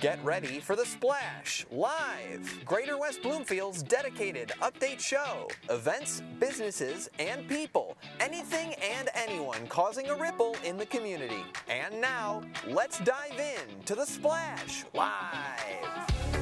Get ready for The Splash Live, Greater West Bloomfield's dedicated update show. Events, businesses, and people. Anything and anyone causing a ripple in the community. And now, let's dive in to The Splash Live.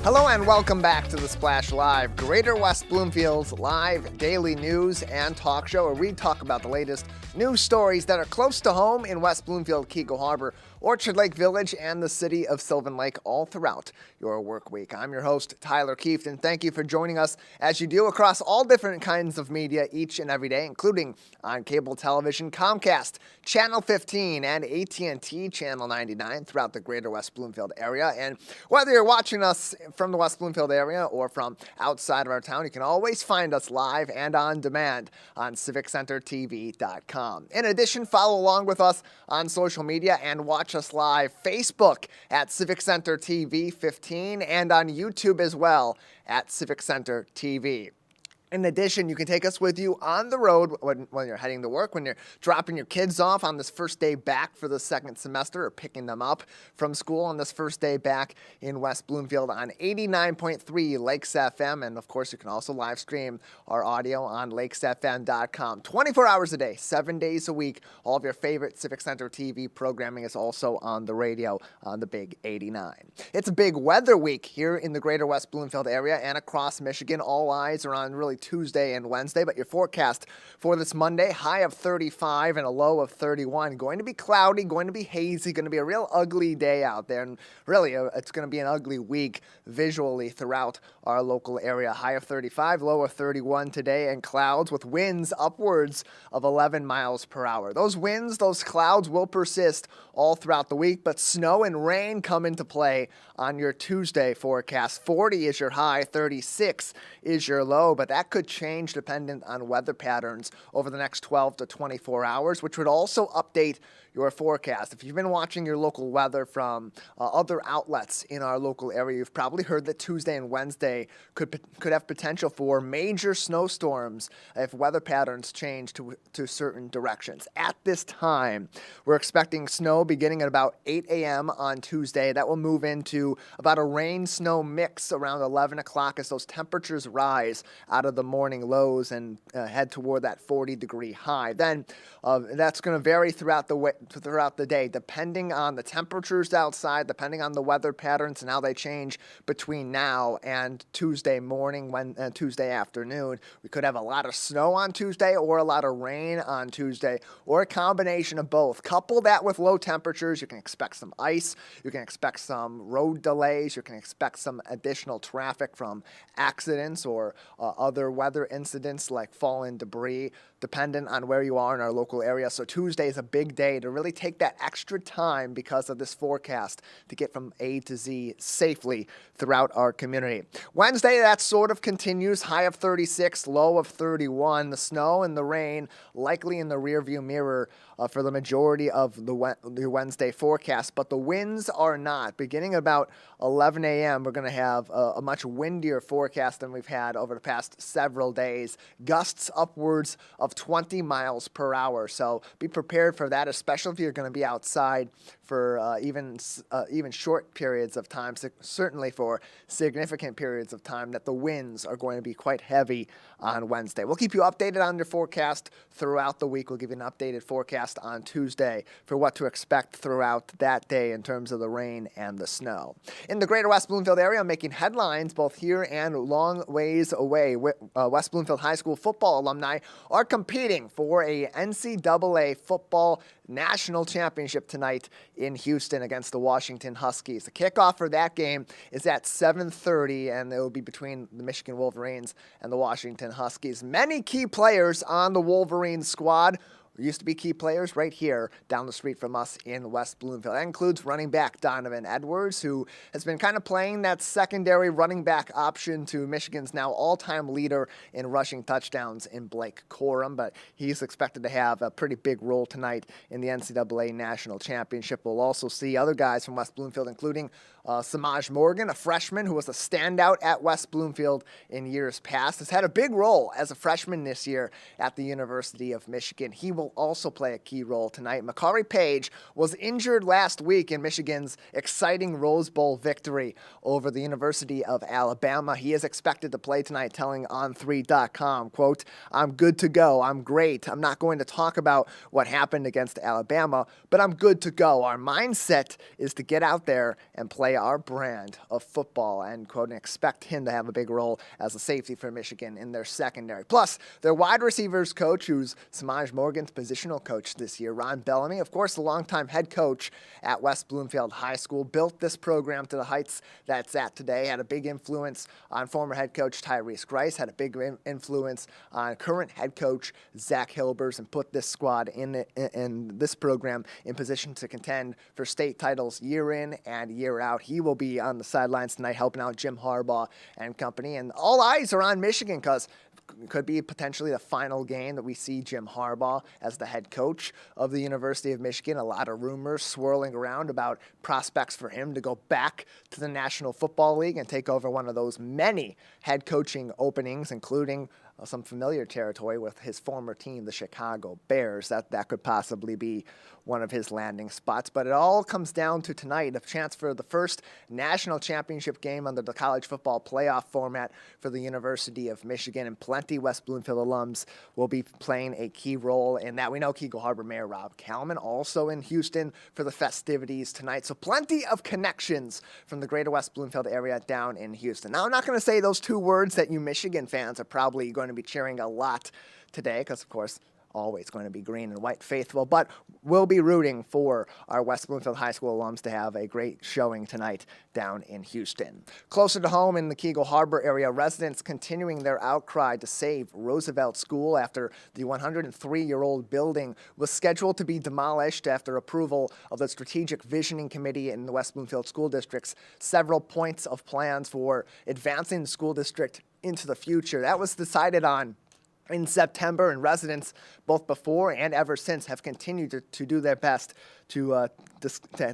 Hello and welcome back to The Splash Live, Greater West Bloomfield's live daily news and talk show where we talk about the latest news stories that are close to home in West Bloomfield, Keego Harbor, Orchard Lake Village, and the city of Sylvan Lake all throughout your work week. I'm your host, Tyler Kieft, and thank you for joining us as you do across all different kinds of media each and every day, including on cable television, Comcast, Channel 15, and AT&T Channel 99 throughout the Greater West Bloomfield area. And whether you're watching us from the West Bloomfield area or from outside of our town, you can always find us live and on demand on CivicCenterTV.com. In addition, follow along with us on social media and watch us live Facebook at Civic Center TV 15 and on YouTube as well at Civic Center TV. In addition, you can take us with you on the road when you're heading to work, when you're dropping your kids off on this first day back for the second semester, or picking them up from school on this first day back in West Bloomfield on 89.3 Lakes FM. And of course, you can also live stream our audio on lakesfm.com. 24 hours a day, 7 days a week. All of your favorite Civic Center TV programming is also on the radio on the Big 89. It's a big weather week here in the Greater West Bloomfield area and across Michigan. All eyes are on really Tuesday and Wednesday, but your forecast for this Monday, high of 35 and a low of 31. Going to be cloudy, going to be hazy, going to be a real ugly day out there, and really it's going to be an ugly week visually throughout our local area. High of 35, low of 31 today, and clouds with winds upwards of 11 miles per hour. Those winds, those clouds will persist all throughout the week, but snow and rain come into play on your Tuesday forecast. 40 is your high, 36 is your low, but that could change dependent on weather patterns over the next 12 to 24 hours, which would also update your forecast. If you've been watching your local weather from other outlets in our local area, you've probably heard that Tuesday and Wednesday could have potential for major snowstorms if weather patterns change to certain directions. At this time, we're expecting snow beginning at about 8 a.m. on Tuesday. That will move into about a rain-snow mix around 11 o'clock as those temperatures rise out of the morning lows and head toward that 40-degree high. Then that's going to vary throughout the day, depending on the temperatures outside, depending on the weather patterns and how they change between now and Tuesday morning, Tuesday afternoon. We could have a lot of snow on Tuesday or a lot of rain on Tuesday, or a combination of both. Couple that with low temperatures, you can expect some ice, you can expect some road delays, you can expect some additional traffic from accidents or other weather incidents like fallen debris, dependent on where you are in our local area. So Tuesday is a big day to really take that extra time because of this forecast to get from A to Z safely throughout our community. Wednesday, that sort of continues. High of 36, low of 31. The snow and the rain likely in the rearview mirror for the majority of the Wednesday forecast, but the winds are not. Beginning about 11 a.m., we're going to have a much windier forecast than we've had over the past several days. Gusts upwards of 20 miles per hour. So be prepared for that, especially if you're going to be outside for even short periods of time, certainly for significant periods of time, that the winds are going to be quite heavy on Wednesday. We'll keep you updated on your forecast throughout the week. We'll give you an updated forecast on Tuesday for what to expect throughout that day in terms of the rain and the snow. In the Greater West Bloomfield area, making headlines both here and long ways away, West Bloomfield High School football alumni are competing for a NCAA football national championship tonight in Houston against the Washington Huskies. The kickoff for that game is at 7:30, and it will be between the Michigan Wolverines and the Washington Huskies. Many key players on the Wolverines squad used to be key players right here down the street from us in West Bloomfield. That includes running back Donovan Edwards, who has been kind of playing that secondary running back option to Michigan's now all-time leader in rushing touchdowns in Blake Corum, but he's expected to have a pretty big role tonight in the NCAA National Championship. We'll also see other guys from West Bloomfield, including Samaj Morgan, a freshman who was a standout at West Bloomfield in years past, has had a big role as a freshman this year at the University of Michigan. He will will also play a key role tonight. Makari Page was injured last week in Michigan's exciting Rose Bowl victory over the University of Alabama. He is expected to play tonight, telling On3.com, quote, "I'm good to go. I'm great. I'm not going to talk about what happened against Alabama, but I'm good to go. Our mindset is to get out there and play our brand of football," end quote, and expect him to have a big role as a safety for Michigan in their secondary. Plus, their wide receivers coach, who's Samaj Morgan's positional coach this year, Ron Bellamy, of course, the longtime head coach at West Bloomfield High School, built this program to the heights that it's at today, had a big influence on former head coach Tyrese Grice, had a big influence on current head coach Zach Hilbers, and put this squad in this program in position to contend for state titles year in and year out. He will be on the sidelines tonight helping out Jim Harbaugh and company, and all eyes are on Michigan because it could be potentially the final game that we see Jim Harbaugh as the head coach of the University of Michigan. A lot of rumors swirling around about prospects for him to go back to the National Football League and take over one of those many head coaching openings, including some familiar territory with his former team, the Chicago Bears. That could possibly be one of his landing spots. But it all comes down to tonight, a chance for the first national championship game under the college football playoff format for the University of Michigan, and plenty West Bloomfield alums will be playing a key role in that. We know Keego Harbor Mayor Rob Kalman also in Houston for the festivities tonight. So plenty of connections from the greater West Bloomfield area down in Houston. Now, I'm not going to say those two words that you Michigan fans are probably going to be cheering a lot today, because, of course, always going to be green and white faithful, but we'll be rooting for our West Bloomfield High School alums to have a great showing tonight down in Houston. Closer to home in the Keego Harbor area, residents continuing their outcry to save Roosevelt School after the 103-year-old building was scheduled to be demolished after approval of the Strategic Visioning Committee in the West Bloomfield School District's several points of plans for advancing the school district into the future. That was decided on in September, and residents both before and ever since have continued to do their best to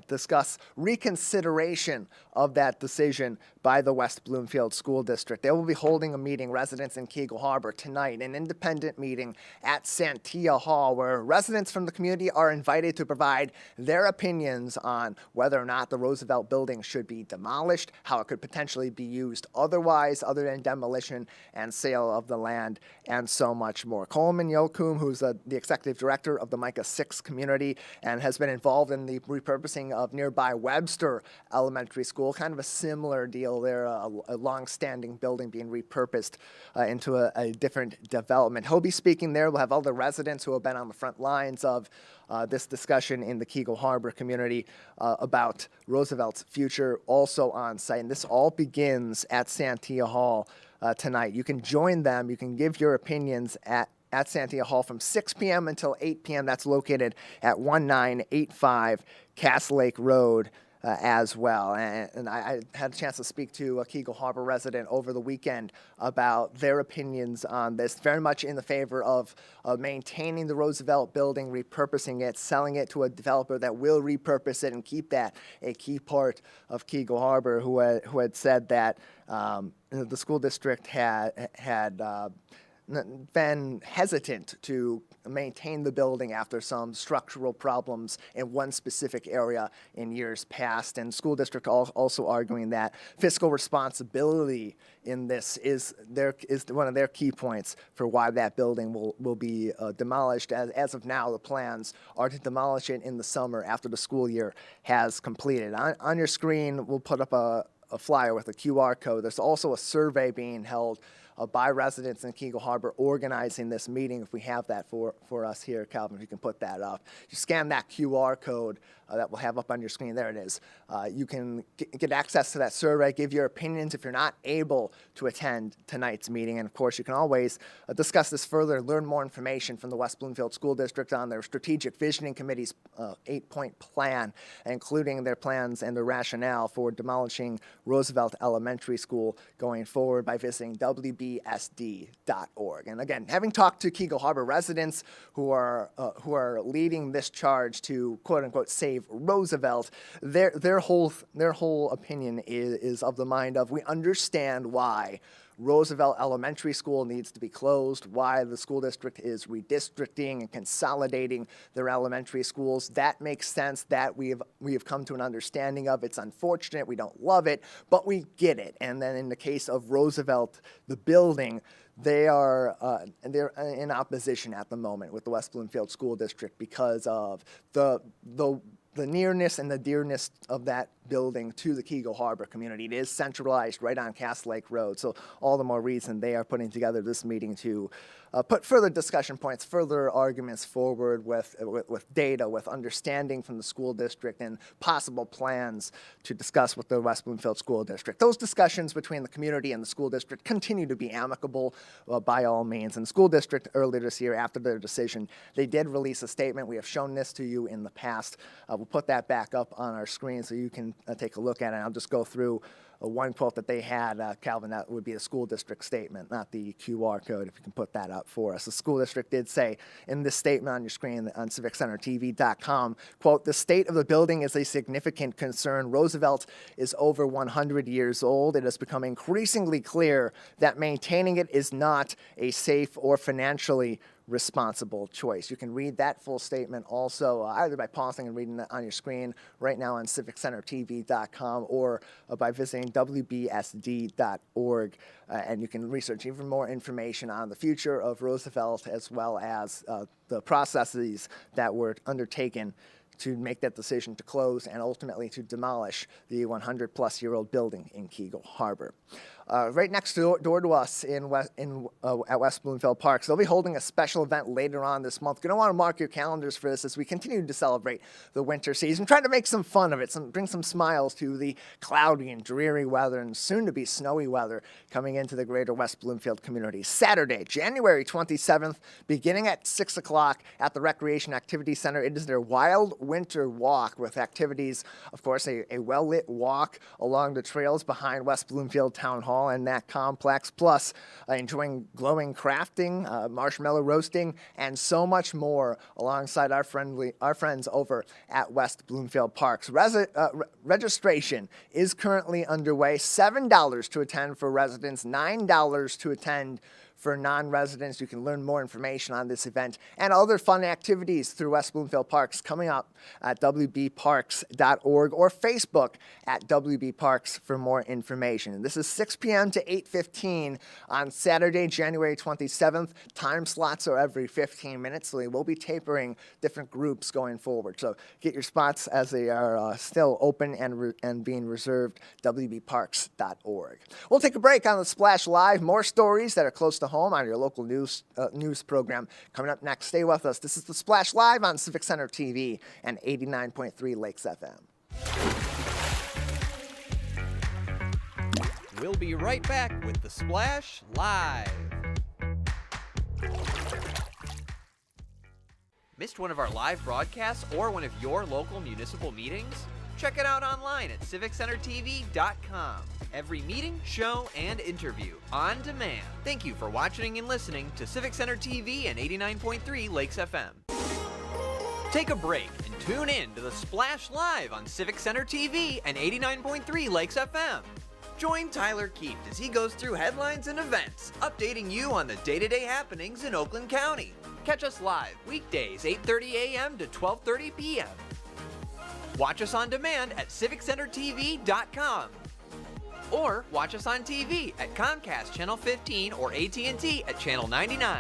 discuss reconsideration of that decision by the West Bloomfield School District. They will be holding a meeting, residents in Keego Harbor, tonight, an independent meeting at Santia Hall, where residents from the community are invited to provide their opinions on whether or not the Roosevelt building should be demolished, how it could potentially be used otherwise other than demolition and sale of the land, and so much more. Coleman Yokum, who's the executive director of the Micah 6 community and has been involved in the repurposing of nearby Webster Elementary School, kind of a similar deal there, a long-standing building being repurposed into a different development. He'll be speaking there. We'll have other residents who have been on the front lines of this discussion in the Keego Harbor community about Roosevelt's future also on site. And this all begins at Santia Hall tonight. You can join them. You can give your opinions at Santia Hall from 6 p.m. until 8 p.m. That's located at 1985 Cass Lake Road as well. And I had a chance to speak to a Keego Harbor resident over the weekend about their opinions on this, very much in the favor of maintaining the Roosevelt building, repurposing it, selling it to a developer that will repurpose it and keep that a key part of Keego Harbor, who had said that the school district had been hesitant to maintain the building after some structural problems in one specific area in years past. And school district also arguing that fiscal responsibility in this is one of their key points for why that building will be demolished. As of now, the plans are to demolish it in the summer after the school year has completed. On your screen, we'll put up a flyer with a QR code. There's also a survey being held by residents in Keego Harbor organizing this meeting. If we have that for us here, Calvin, if you can put that up. You scan that QR code that we'll have up on your screen. There it is. You can get access to that survey, give your opinions if you're not able to attend tonight's meeting. And of course, you can always discuss this further, learn more information from the West Bloomfield School District on their Strategic Visioning Committee's 8-point plan, including their plans and the rationale for demolishing Roosevelt Elementary School going forward by visiting WBSD.org. And again, having talked to Keego Harbor residents who are leading this charge to quote unquote save Roosevelt, their whole opinion is of the mind of, we understand why Roosevelt Elementary School needs to be closed, why the school district is redistricting and consolidating their elementary schools. That makes sense. That we have come to an understanding of. It's unfortunate. We don't love it, but we get it. And then in the case of Roosevelt, the building, they're in opposition at the moment with the West Bloomfield School District because of the nearness and the dearness of that building to the Keego Harbor community. It is centralized right on Cass Lake Road, so all the more reason they are putting together this meeting to put further discussion points, further arguments forward with data, with understanding from the school district and possible plans to discuss with the West Bloomfield School District. Those discussions between the community and the school district continue to be amicable by all means. And the school district earlier this year, after their decision, they did release a statement. We have shown this to you in the past. We'll put that back up on our screen so you can take a look at it. I'll just go through one quote that they had, Calvin, that would be the school district statement, not the QR code, if you can put that up for us. The school district did say in this statement on your screen on CivicCenterTV.com, quote, "The state of the building is a significant concern. Roosevelt is over 100 years old. It has become increasingly clear that maintaining it is not a safe or financially responsible choice." You can read that full statement also either by pausing and reading it on your screen right now on CivicCenterTV.com or by visiting WBSD.org. And you can research even more information on the future of Roosevelt as well as the processes that were undertaken to make that decision to close and ultimately to demolish the 100-plus-year-old building in Keego Harbor. Right next door to us at West Bloomfield Parks, they'll be holding a special event later on this month. You're going to want to mark your calendars for this as we continue to celebrate the winter season, trying to make some fun of it, bring some smiles to the cloudy and dreary weather and soon-to-be snowy weather coming into the greater West Bloomfield community. Saturday, January 27th, beginning at 6 o'clock at the Recreation Activity Center. It is their Wild Winter Walk with activities, of course, a well-lit walk along the trails behind West Bloomfield Town Hall and that complex, plus enjoying glowing crafting, marshmallow roasting, and so much more alongside our friends over at West Bloomfield Parks. Registration is currently underway. $7 to attend for residents, $9 to attend for non-residents. You can learn more information on this event and other fun activities through West Bloomfield Parks coming up at wbparks.org or Facebook at WBParks for more information. And this is 6 p.m. to 8:15 on Saturday, January 27th. Time slots are every 15 minutes, so they will be tapering different groups going forward. So get your spots as they are still open and being reserved, wbparks.org. We'll take a break on the Splash Live. More stories that are close to home on your local news program coming up next. Stay with us. This is the Splash Live on Civic Center TV and 89.3 Lakes FM. We'll be right back with the Splash Live. Missed one of our live broadcasts or one of your local municipal meetings? Check it out online at CivicCenterTV.com. Every meeting, show, and interview on demand. Thank you for watching and listening to Civic Center TV and 89.3 Lakes FM. Take a break and tune in to the Splash Live on Civic Center TV and 89.3 Lakes FM. Join Tyler Kieft as he goes through headlines and events, updating you on the day-to-day happenings in Oakland County. Catch us live weekdays 8:30 a.m. to 12:30 p.m. Watch us on demand at CivicCenterTV.com. Or watch us on TV at Comcast Channel 15 or AT&T at Channel 99.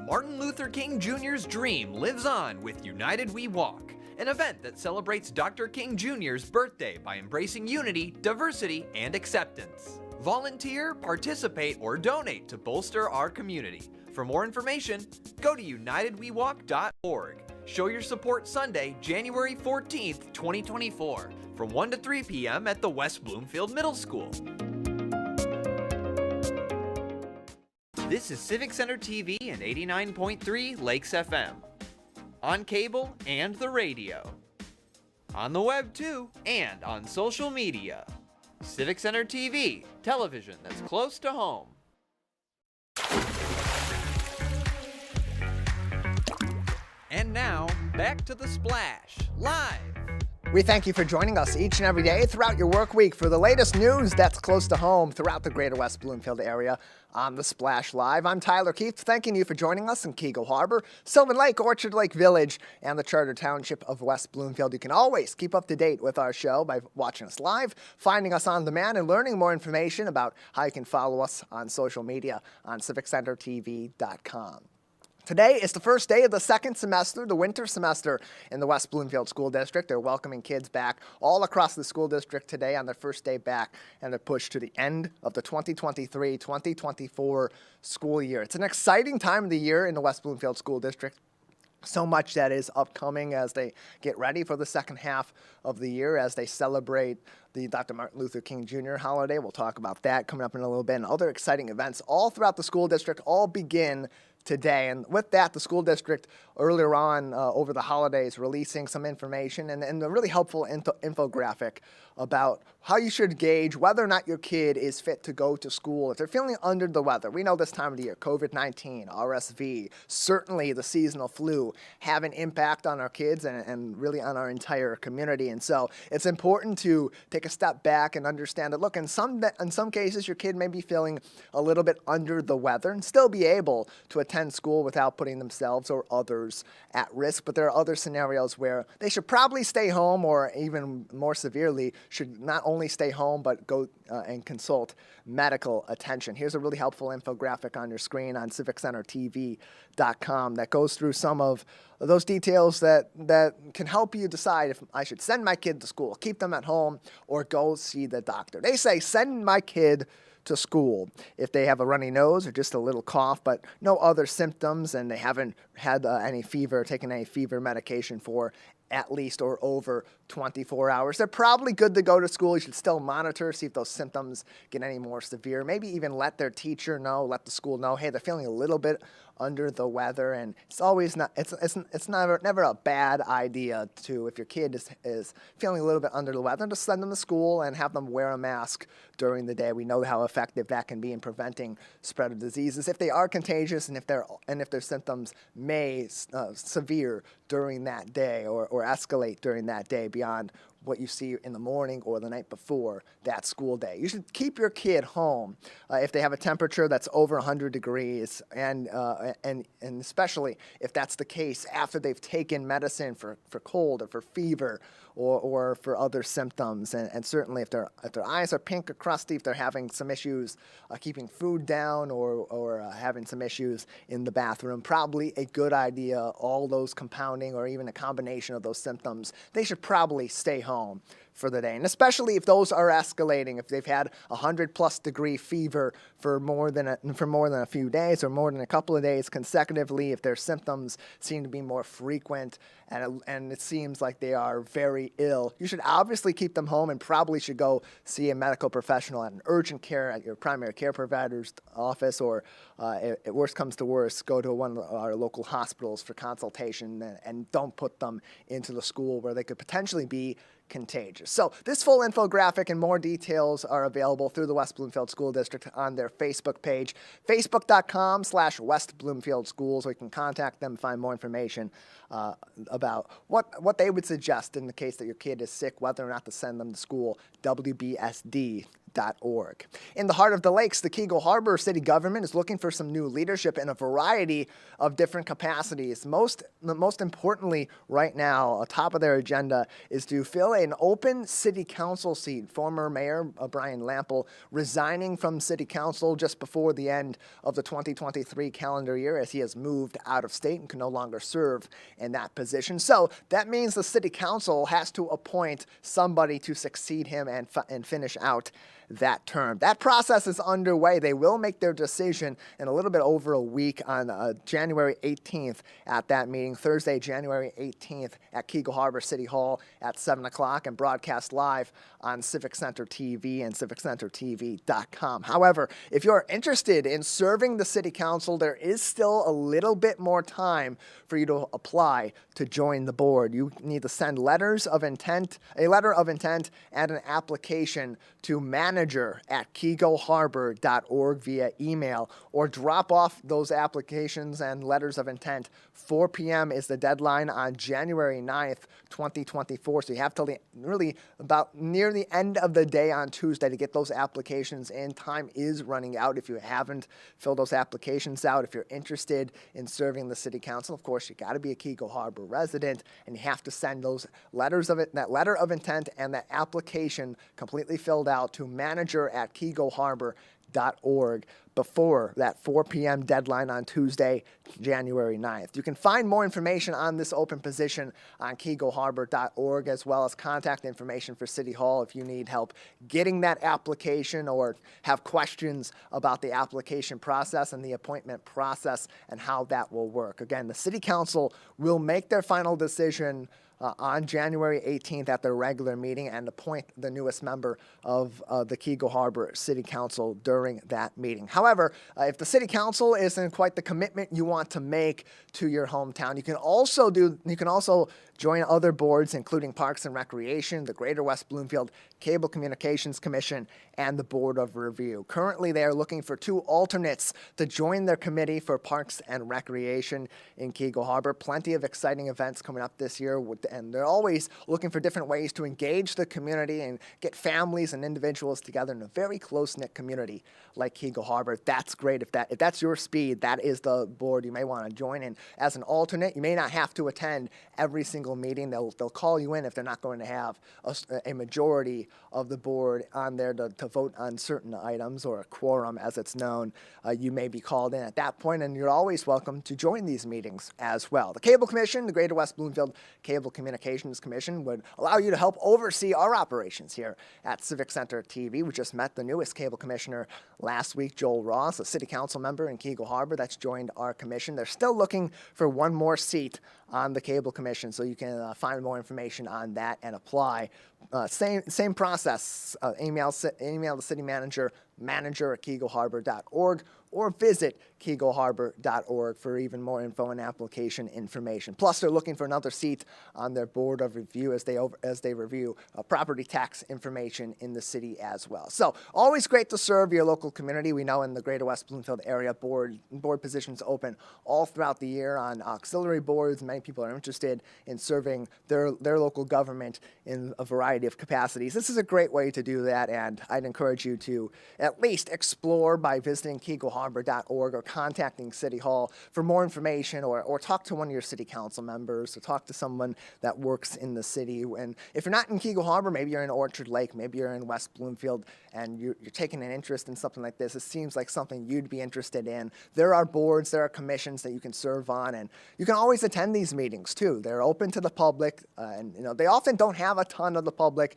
Martin Luther King Jr.'s dream lives on with United We Walk, an event that celebrates Dr. King Jr.'s birthday by embracing unity, diversity, and acceptance. Volunteer, participate, or donate to bolster our community. For more information, go to unitedwewalk.org. Show your support Sunday, January 14th, 2024, from 1 to 3 p.m. at the West Bloomfield Middle School. This is Civic Center TV and 89.3 Lakes FM. On cable and the radio. On the web too, and on social media. Civic Center TV, television that's close to home. And now, back to the Splash, live. We thank you for joining us each and every day throughout your work week for the latest news that's close to home throughout the greater West Bloomfield area on the Splash Live. I'm Tyler Kieft, thanking you for joining us in Keego Harbor, Sylvan Lake, Orchard Lake Village, and the Charter Township of West Bloomfield. You can always keep up to date with our show by watching us live, finding us on demand, and learning more information about how you can follow us on social media on CivicCenterTV.com. Today is the first day of the second semester, the winter semester in the West Bloomfield School District. They're welcoming kids back all across the school district today on their first day back, and they're pushed to the end of the 2023-2024 school year. It's an exciting time of the year in the West Bloomfield School District. So much that is upcoming as they get ready for the second half of the year as they celebrate the Dr. Martin Luther King Jr. holiday. We'll talk about that coming up in a little bit, and other exciting events all throughout the school district all begin today. And with that, the school district earlier on over the holidays releasing some information and a really helpful infographic about how you should gauge whether or not your kid is fit to go to school if they're feeling under the weather. We know this time of the year, COVID-19, RSV, certainly the seasonal flu have an impact on our kids and really on our entire community. And so it's important to take a step back and understand that, look, in some cases, your kid may be feeling a little bit under the weather and still be able to attend school without putting themselves or others at risk. But there are other scenarios where they should probably stay home, or even more severely, should not only stay home, but go and consult medical attention. Here's a really helpful infographic on your screen on CivicCenterTV.com that goes through some of those details that can help you decide if I should send my kid to school, keep them at home, or go see the doctor. They say send my kid to school if they have a runny nose or just a little cough, but no other symptoms, and they haven't had any fever, taken any fever medication for at least or over 24 hours. They're probably good to go to school. You should still monitor, see if those symptoms get any more severe. Maybe even let their teacher know, let the school know, hey, they're feeling a little bit under the weather. And it's always not, it's never a bad idea to, if your kid is feeling a little bit under the weather, to send them to school and have them wear a mask during the day. We know how effective that can be in preventing spread of diseases if they are contagious and if their symptoms may severe during that day or escalate during that day beyond what you see in the morning or the night before that school day. You should keep your kid home if they have a temperature that's over 100 degrees, and especially if that's the case after they've taken medicine for cold or for fever or for other symptoms. And certainly if their eyes are pink or crusty, if they're having some issues keeping food down or having some issues in the bathroom, probably a good idea, all those compounding or even a combination of those symptoms, they should probably stay home for the day. And especially if those are escalating, if they've had 100+ degree fever for more than a few days or more than a couple of days consecutively, if their symptoms seem to be more frequent and it seems like they are very ill, you should obviously keep them home and probably should go see a medical professional at an urgent care at your primary care provider's office, or if worst comes to worst, go to one of our local hospitals for consultation, and don't put them into the school where they could potentially be contagious. So this full infographic and more details are available through the West Bloomfield School District on their Facebook page, facebook.com/West Bloomfield Schools, or you can contact them and find more information about what they would suggest in the case that your kid is sick, whether or not to send them to school, WBSD.org. In the heart of the lakes, the Keego Harbor city government is looking for some new leadership in a variety of different capacities. Most importantly right now, top of their agenda is to fill an open city council seat. Former Mayor Brian Lample resigning from city council just before the end of the 2023 calendar year, as he has moved out of state and can no longer serve in that position. So that means the city council has to appoint somebody to succeed him and finish out that term. That process is underway. They will make their decision in a little bit over a week on January 18th at that meeting, Thursday, January 18th at Keego Harbor City Hall at 7 o'clock, and broadcast live on Civic Center TV and CivicCenterTV.com. However, if you're interested in serving the city council, there is still a little bit more time for you to apply to join the board. You need to send a letter of intent and an application to manage manager@keegoharbor.org via email, or drop off those applications and letters of intent. 4 p.m. is the deadline on January 9th, 2024. So you have till really about near the end of the day on Tuesday to get those applications in. Time is running out if you haven't filled those applications out. If you're interested in serving the city council, of course, you got to be a Keego Harbor resident, and you have to send those that letter of intent and that application completely filled out to manager@keegoharbor.org before that 4 p.m. deadline on Tuesday, January 9th. You can find more information on this open position on keegoharbor.org, as well as contact information for City Hall if you need help getting that application or have questions about the application process and the appointment process and how that will work. Again, the City Council will make their final decision on January 18th at their regular meeting and appoint the newest member of the Keego Harbor City Council during that meeting. However, if the City Council isn't quite the commitment you want to make to your hometown, you can also join other boards, including Parks and Recreation, the Greater West Bloomfield Cable Communications Commission, and the Board of Review. Currently, they are looking for 2 alternates to join their committee for Parks and Recreation in Keego Harbor. Plenty of exciting events coming up this year, and they're always looking for different ways to engage the community and get families and individuals together in a very close-knit community like Keego Harbor. That's great. If that's your speed, that is the board you may want to join in. As an alternate, you may not have to attend every single meeting. They'll call you in if they're not going to have a majority of the board on there to vote on certain items, or a quorum as it's known. You may be called in at that point, and you're always welcome to join these meetings as well. The Cable Commission, the Greater West Bloomfield Cable Communications Commission, would allow you to help oversee our operations here at Civic Center TV. We just met the newest cable commissioner last week, Joel Ross, a city council member in Keego Harbor that's joined our commission. They're still looking for one more seat on the Cable Commission, so you can find more information on that and apply. Same process. Email the city manager at keegoharbor.org, or visit keegoharbor.org for even more info and application information. Plus, they're looking for another seat on their board of review as they review property tax information in the city as well. So, always great to serve your local community. We know in the Greater West Bloomfield area, board positions open all throughout the year on auxiliary boards. Many people are interested in serving their local government in a variety of capacities. This is a great way to do that, and I'd encourage you to at least explore by visiting keegoharbor.org or contacting City Hall for more information, or talk to one of your city council members, or talk to someone that works in the city. And if you're not in Keego Harbor, maybe you're in Orchard Lake, maybe you're in West Bloomfield, and you're taking an interest in something like this, it seems like something you'd be interested in. There are boards, there are commissions that you can serve on, and you can always attend these meetings too. They're open to the public, and they often don't have a ton of the public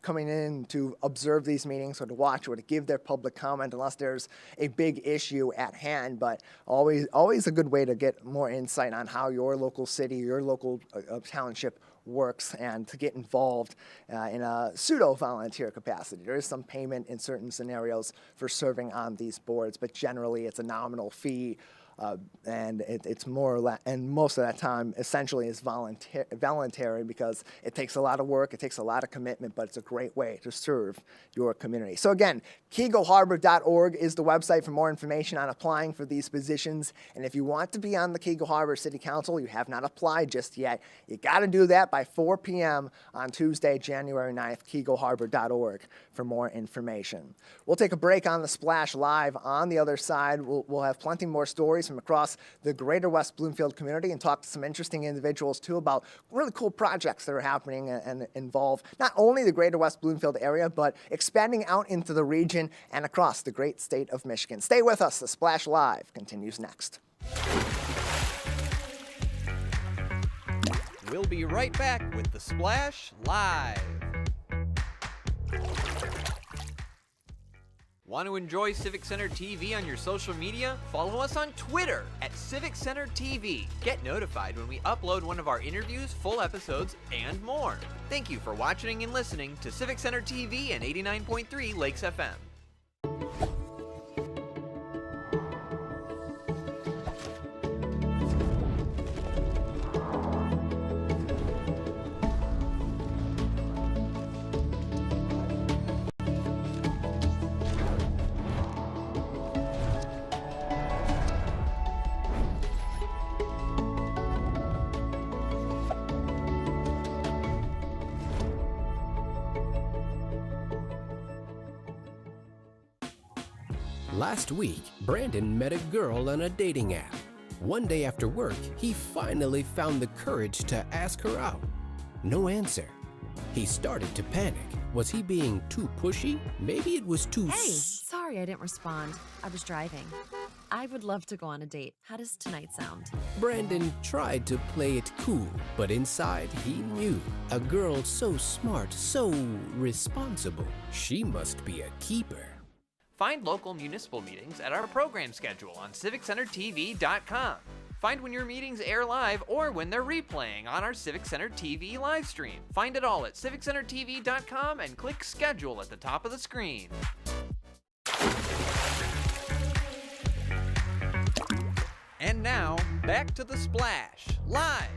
coming in to observe these meetings or to watch or to give their public comment unless there's a big issue at hand. But always a good way to get more insight on how your local city, your local township works, and to get involved in a pseudo-volunteer capacity. There is some payment in certain scenarios for serving on these boards, but generally it's a nominal fee. And it's more or less, and most of that time essentially is voluntary, because it takes a lot of work, it takes a lot of commitment, but it's a great way to serve your community. So again, keegoharbor.org is the website for more information on applying for these positions. And if you want to be on the Keego Harbor City Council, you have not applied just yet, you got to do that by 4 p.m. on Tuesday, January 9th, keegoharbor.org for more information. We'll take a break on the Splash Live. On the other side, we'll have plenty more stories from across the Greater West Bloomfield community, and talk to some interesting individuals too about really cool projects that are happening and involve not only the Greater West Bloomfield area, but expanding out into the region and across the great state of Michigan. Stay with us. The Splash Live continues next. We'll be right back with the Splash Live. Want to enjoy Civic Center TV on your social media? Follow us on Twitter at Civic Center TV. Get notified when we upload one of our interviews, full episodes, and more. Thank you for watching and listening to Civic Center TV and 89.3 Lakes FM. Last week, Brandon met a girl on a dating app. One day after work, he finally found the courage to ask her out. No answer. He started to panic. Was he being too pushy? Maybe it was too Hey, sorry I didn't respond. I was driving. I would love to go on a date. How does tonight sound? Brandon tried to play it cool, but inside he knew. A girl so smart, so responsible. She must be a keeper. Find local municipal meetings at our program schedule on CivicCenterTV.com. Find when your meetings air live or when they're replaying on our Civic Center TV live stream. Find it all at CivicCenterTV.com and click Schedule at the top of the screen. And now, back to the Splash, live.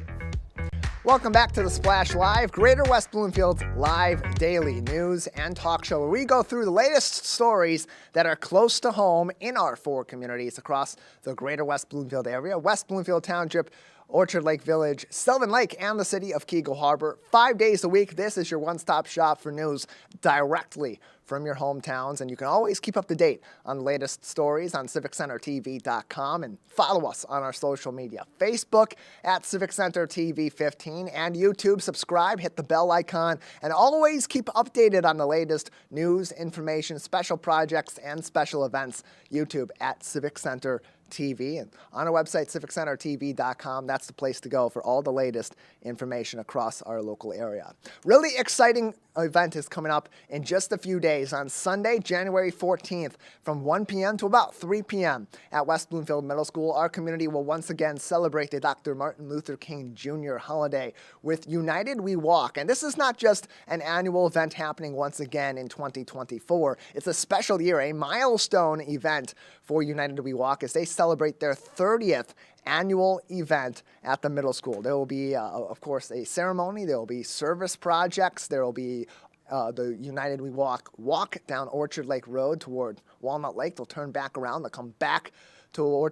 Welcome back to the Splash Live, Greater West Bloomfield's live daily news and talk show where we go through the latest stories that are close to home in our 4 communities across the Greater West Bloomfield area, West Bloomfield Township, Orchard Lake Village, Sylvan Lake, and the city of Keego Harbor. 5 days a week, this is your one-stop shop for news directly from your hometowns, and you can always keep up to date on the latest stories on CivicCenterTV.com and follow us on our social media. Facebook at Civic Center TV 15 and YouTube. Subscribe, hit the bell icon, and always keep updated on the latest news, information, special projects, and special events. YouTube at Civic Center TV, and on our website, CivicCenterTV.com. That's the place to go for all the latest information across our local area. Really exciting event is coming up in just a few days on Sunday, January 14th from 1 p.m. to about 3 p.m. at West Bloomfield Middle School. Our community will once again celebrate the Dr. Martin Luther King Jr. holiday with United We Walk. And this is not just an annual event happening once again in 2024. It's a special year, a milestone event for United We Walk as they celebrate their 30th annual event at the middle school. There will be, of course, a ceremony. There will be service projects. There will be the United We walk down Orchard Lake Road toward Walnut Lake. They'll turn back around. They'll come back to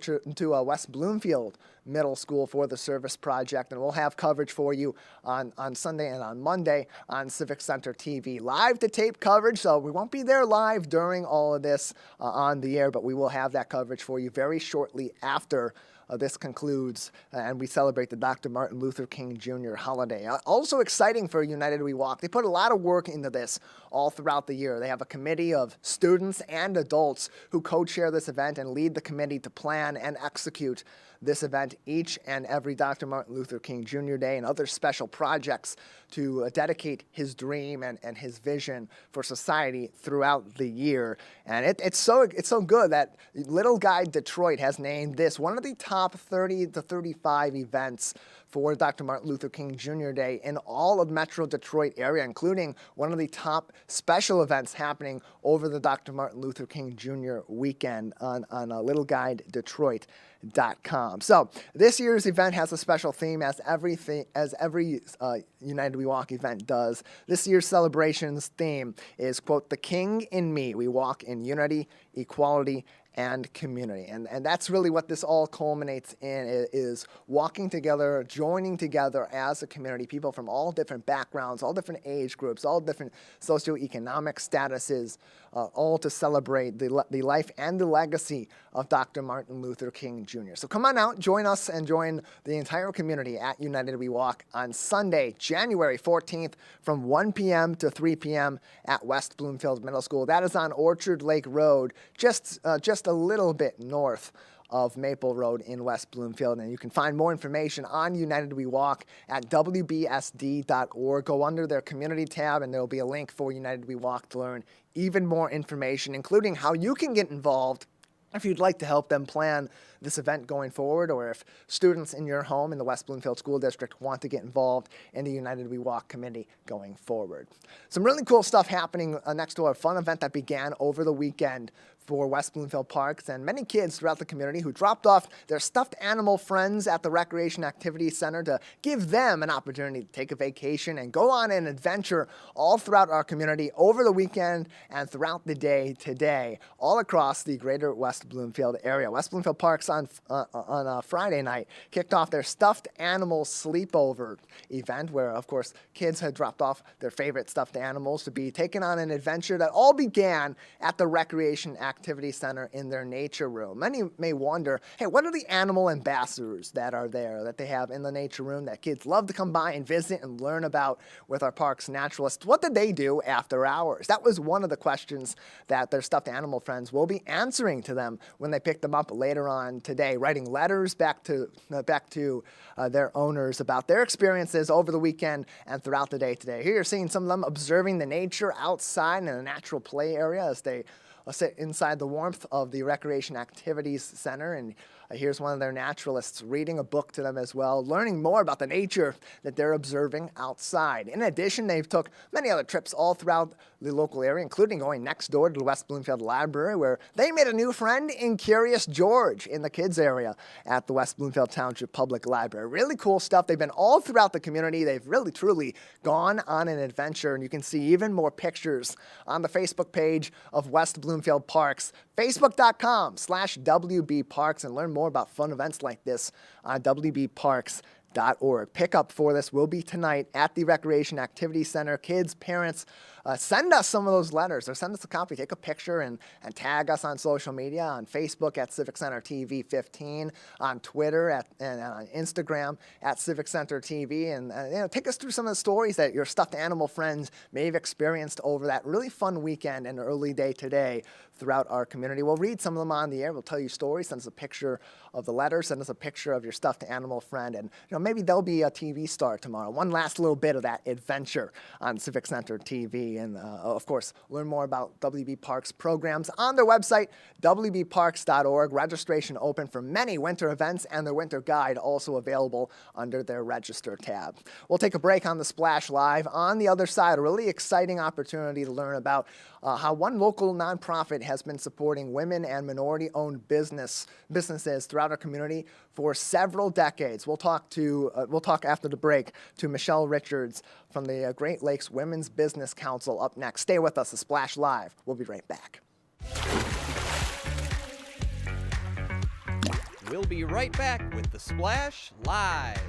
West Bloomfield Middle School for the service project, and we'll have coverage for you on Sunday and on Monday on Civic Center TV. Live to tape coverage, so we won't be there live during all of this on the air, but we will have that coverage for you very shortly after this concludes, and we celebrate the Dr. Martin Luther King Jr. holiday. Also exciting for United We Walk. They put a lot of work into this all throughout the year. They have a committee of students and adults who co-chair this event and lead the committee to plan and execute this event each and every Dr. Martin Luther King Jr. Day and other special projects to dedicate his dream and his vision for society throughout the year. And it's so good that Little Guide Detroit has named this one of the top 30 to 35 events for Dr. Martin Luther King Jr. Day in all of Metro Detroit area, including one of the top special events happening over the Dr. Martin Luther King Jr. weekend on littleguidedetroit.com. So this year's event has a special theme, as every United We Walk event does. This year's celebration's theme is, quote, "The King in Me. We walk in unity, equality, and community." And that's really what this all culminates in, is walking together, joining together as a community, people from all different backgrounds, all different age groups, all different socioeconomic statuses, all to celebrate the life and the legacy of Dr. Martin Luther King Jr. So come on out, join us, and join the entire community at United We Walk on Sunday, January 14th from 1 p.m. to 3 p.m. at West Bloomfield Middle School. That is on Orchard Lake Road, just a little bit north of Maple Road in West Bloomfield. And you can find more information on United We Walk at wbsd.org. Go under their community tab and there will be a link for United We Walk to learn even more information, including how you can get involved if you'd like to help them plan this event going forward, or if students in your home in the West Bloomfield School District want to get involved in the United We Walk committee going forward. Some really cool stuff happening next to a fun event that began over the weekend for West Bloomfield Parks, and many kids throughout the community who dropped off their stuffed animal friends at the Recreation Activity Center to give them an opportunity to take a vacation and go on an adventure all throughout our community over the weekend and throughout the day today, all across the greater West Bloomfield area. West Bloomfield Parks on Friday night kicked off their stuffed animal sleepover event where, of course, kids had dropped off their favorite stuffed animals to be taken on an adventure that all began at the Recreation Activity Activity Center in their nature room. Many may wonder, hey, what are the animal ambassadors that are there that they have in the nature room that kids love to come by and visit and learn about with our park's naturalists? What did they do after hours? That was one of the questions that their stuffed animal friends will be answering to them when they pick them up later on today, writing letters back to their owners about their experiences over the weekend and throughout the day today. Here you're seeing some of them observing the nature outside in a natural play area as they sit inside the warmth of the Recreation Activities Center. And here's one of their naturalists reading a book to them as well, learning more about the nature that they're observing outside. In addition, they've took many other trips all throughout the local area, including going next door to the West Bloomfield Library, where they made a new friend in Curious George in the kids area at the West Bloomfield Township Public Library. Really cool stuff. They've been all throughout the community. They've really, truly gone on an adventure, and you can see even more pictures on the Facebook page of West Bloomfield Parks, facebook.com/WB Parks, and learn more about fun events like this on WBParks.org. Pickup for this will be tonight at the Recreation Activity Center. Kids, parents, send us some of those letters or send us a copy. Take a picture and tag us on social media, on Facebook at Civic Center TV 15, on Twitter and on Instagram at Civic Center TV, and take us through some of the stories that your stuffed animal friends may have experienced over that really fun weekend and early day today throughout our community. We'll read some of them on the air. We'll tell you stories. Send us a picture of the letter. Send us a picture of your stuffed animal friend, and maybe they'll be a TV star tomorrow. One last little bit of that adventure on Civic Center TV. And of course, learn more about WB Parks programs on their website, WBParks.org. Registration open for many winter events, and their winter guide also available under their register tab. We'll take a break on the Splash Live. On the other side, a really exciting opportunity to learn about how one local nonprofit has been supporting women and minority-owned businesses throughout our community for several decades. We'll talk after the break to Michelle Richards from the Great Lakes Women's Business Council up next. Stay with us, the Splash Live. We'll be right back. We'll be right back with the Splash Live.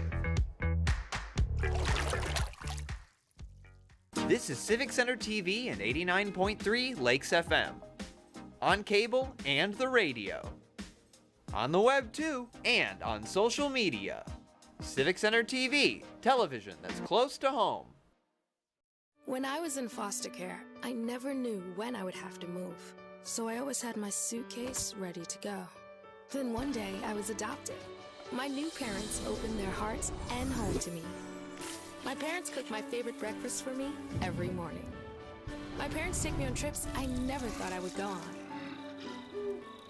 This is Civic Center TV and 89.3 Lakes FM. On cable and the radio. On the web too, and on social media. Civic Center TV, television that's close to home. When I was in foster care, I never knew when I would have to move, so I always had my suitcase ready to go. Then one day, I was adopted. My new parents opened their hearts and home to me. My parents cook my favorite breakfast for me every morning. My parents take me on trips I never thought I would go on.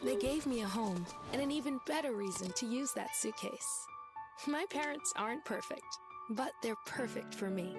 They gave me a home and an even better reason to use that suitcase. My parents aren't perfect, but they're perfect for me.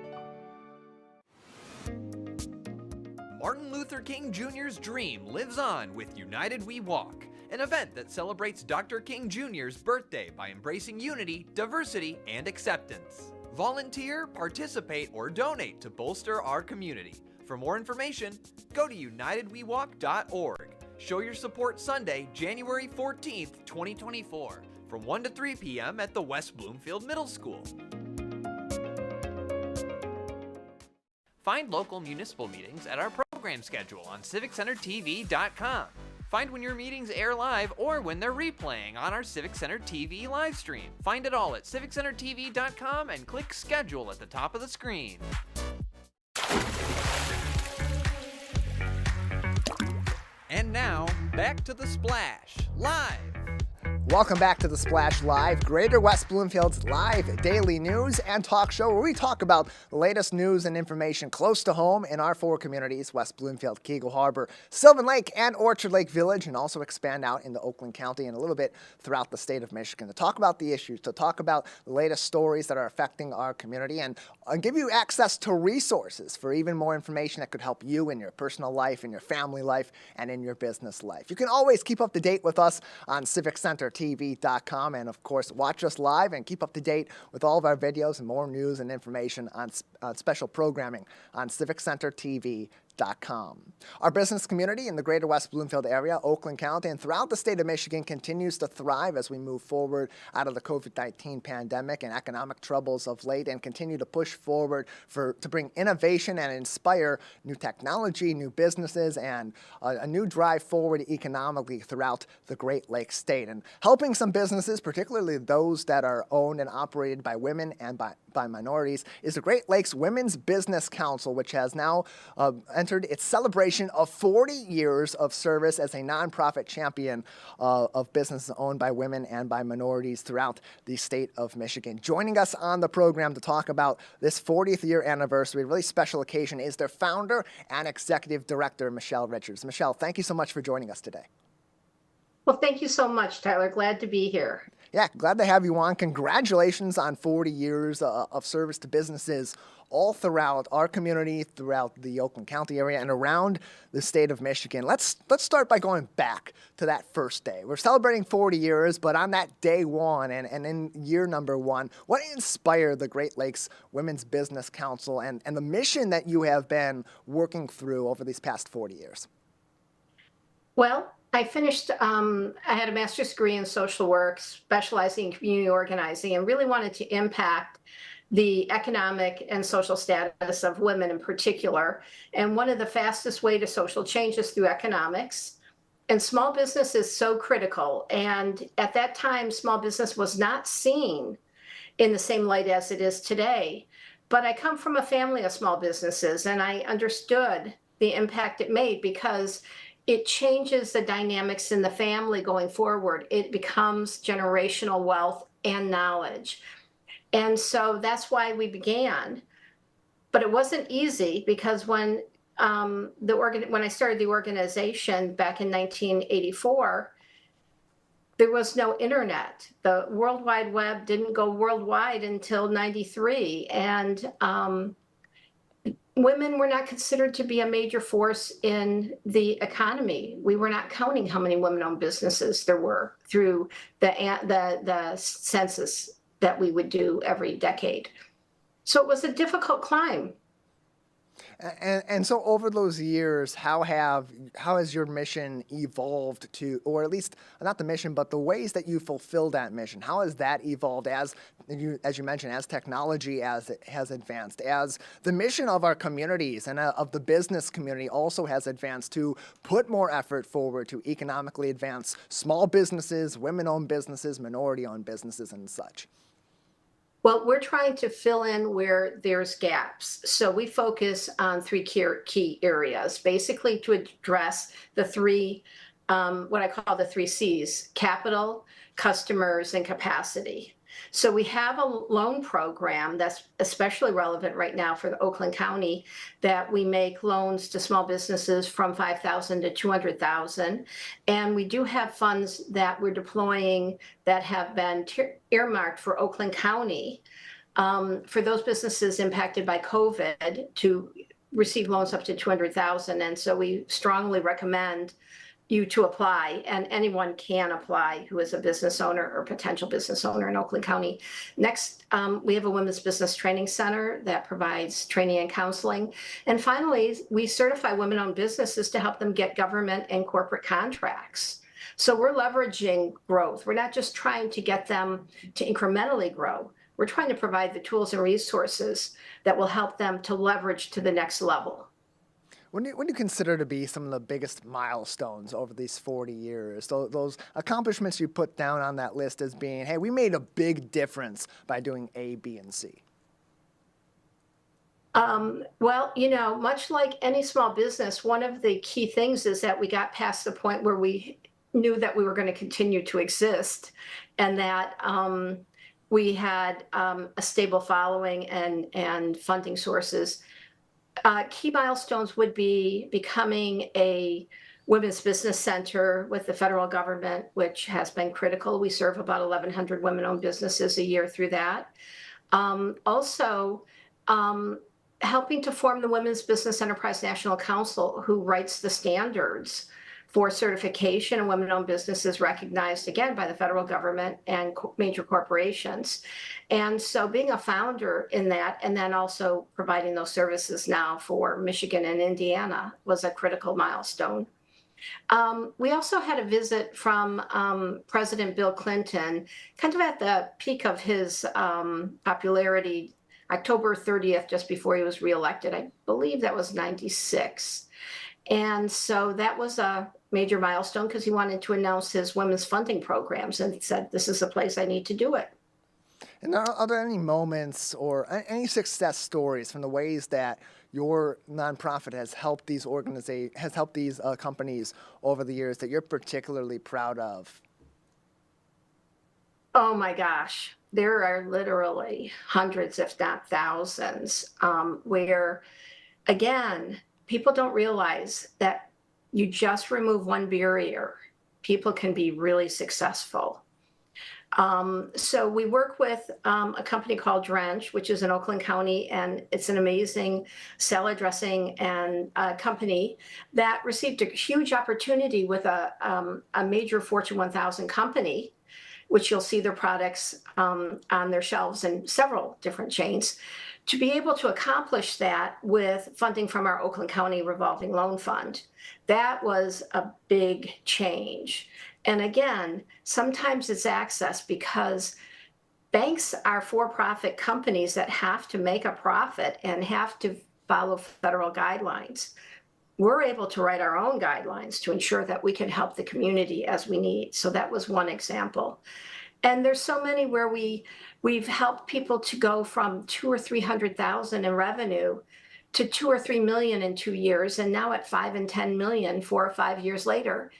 Martin Luther King Jr.'s dream lives on with United We Walk, an event that celebrates Dr. King Jr.'s birthday by embracing unity, diversity, and acceptance. Volunteer, participate, or donate to bolster our community. For more information, go to unitedwewalk.org. Show your support Sunday, January 14th, 2024, from 1 to 3 p.m. at the West Bloomfield Middle School. Find local municipal meetings at our program schedule on civiccentertv.com. Find when your meetings air live or when they're replaying on our Civic Center TV live stream. Find it all at civiccentertv.com and click schedule at the top of the screen. And now, back to the Splash Live. Welcome back to the Splash Live, Greater West Bloomfield's live daily news and talk show where we talk about the latest news and information close to home in our four communities, West Bloomfield, Keego Harbor, Sylvan Lake, and Orchard Lake Village, and also expand out into Oakland County and a little bit throughout the state of Michigan to talk about the issues, to talk about the latest stories that are affecting our community, and give you access to resources for even more information that could help you in your personal life, in your family life, and in your business life. You can always keep up to date with us on CivicCenterTV.com, and of course watch us live and keep up to date with all of our videos and more news and information on special programming on CivicCenterTV.com. Our business community in the greater West Bloomfield area, Oakland County, and throughout the state of Michigan continues to thrive as we move forward out of the COVID-19 pandemic and economic troubles of late, and continue to push forward to bring innovation and inspire new technology, new businesses, and a new drive forward economically throughout the Great Lakes state. And helping some businesses, particularly those that are owned and operated by women and by minorities, is the Great Lakes Women's Business Council, which has now entered its celebration of 40 years of service as a nonprofit champion of businesses owned by women and by minorities throughout the state of Michigan. Joining us on the program to talk about this 40th year anniversary, a really special occasion, is their founder and executive director, Michelle Richards. Michelle, thank you so much for joining us today. Well, thank you so much, Tyler. Glad to be here. Yeah, glad to have you on. Congratulations on 40 years of service to businesses all throughout our community, throughout the Oakland County area, and around the state of Michigan. Let's start by going back to that first day. We're celebrating 40 years, but on that day one and in year number one, what inspired the Great Lakes Women's Business Council and the mission that you have been working through over these past 40 years? Well, I finished, I had a master's degree in social work, specializing in community organizing, and really wanted to impact the economic and social status of women in particular. And one of the fastest way to social change is through economics. And small business is so critical. And at that time, small business was not seen in the same light as it is today. But I come from a family of small businesses, and I understood the impact it made because it changes the dynamics in the family going forward. It becomes generational wealth and knowledge. And so that's why we began. But it wasn't easy because when I started the organization back in 1984, there was no internet. The World Wide Web didn't go worldwide until 93. And women were not considered to be a major force in the economy. We were not counting how many women-owned businesses there were through the census that we would do every decade. So it was a difficult climb. And so over those years, how has your mission evolved to, or at least not the mission, but the ways that you fulfill that mission? How has that evolved as you mentioned, as technology as it has advanced, as the mission of our communities and of the business community also has advanced to put more effort forward to economically advance small businesses, women-owned businesses, minority-owned businesses, and such? Well, we're trying to fill in where there's gaps. So we focus on three key areas, basically to address the three, what I call the three C's: capital, customers, and capacity. So we have a loan program that's especially relevant right now for the Oakland County, that we make loans to small businesses from $5,000 to $200,000. And we do have funds that we're deploying that have been earmarked for Oakland County for those businesses impacted by COVID to receive loans up to $200,000. And so we strongly recommend you to apply, and anyone can apply who is a business owner or potential business owner in Oakland County. Next, we have a women's business training center that provides training and counseling. And finally, we certify women-owned businesses to help them get government and corporate contracts. So we're leveraging growth. We're not just trying to get them to incrementally grow. We're trying to provide the tools and resources that will help them to leverage to the next level. What do you consider to be some of the biggest milestones over these 40 years? Those accomplishments you put down on that list as being, hey, we made a big difference by doing A, B, and C. Well, you know, much like any small business, one of the key things is that we got past the point where we knew that we were going to continue to exist, and that we had a stable following and funding sources. Key milestones would be becoming a women's business center with the federal government, which has been critical. We serve about 1,100 women-owned businesses a year through that. Also, helping to form the Women's Business Enterprise National Council, who writes the standards for certification, and women-owned businesses recognized again by the federal government and major corporations. And so being a founder in that, and then also providing those services now for Michigan and Indiana, was a critical milestone. We also had a visit from President Bill Clinton, kind of at the peak of his popularity, October 30th, just before he was reelected. I believe that was 96. And so that was a major milestone because he wanted to announce his women's funding programs and said, this is the place I need to do it. And are there any moments or any success stories from the ways that your nonprofit has helped these companies over the years that you're particularly proud of? Oh my gosh, there are literally hundreds, if not thousands, where, again, people don't realize that you just remove one barrier, people can be really successful. So we work with a company called Drench, which is in Oakland County, and it's an amazing salad dressing and company that received a huge opportunity with a major Fortune 1000 company, which you'll see their products on their shelves in several different chains, to be able to accomplish that with funding from our Oakland County revolving loan fund. That was a big change. And again, sometimes it's access because banks are for-profit companies that have to make a profit and have to follow federal guidelines. We're able to write our own guidelines to ensure that we can help the community as we need. So that was one example. And there's so many where we've helped people to go from 200,000 or 300,000 in revenue to 2 or 3 million in 2 years, and now at 5 and 10 million 4 or 5 years later.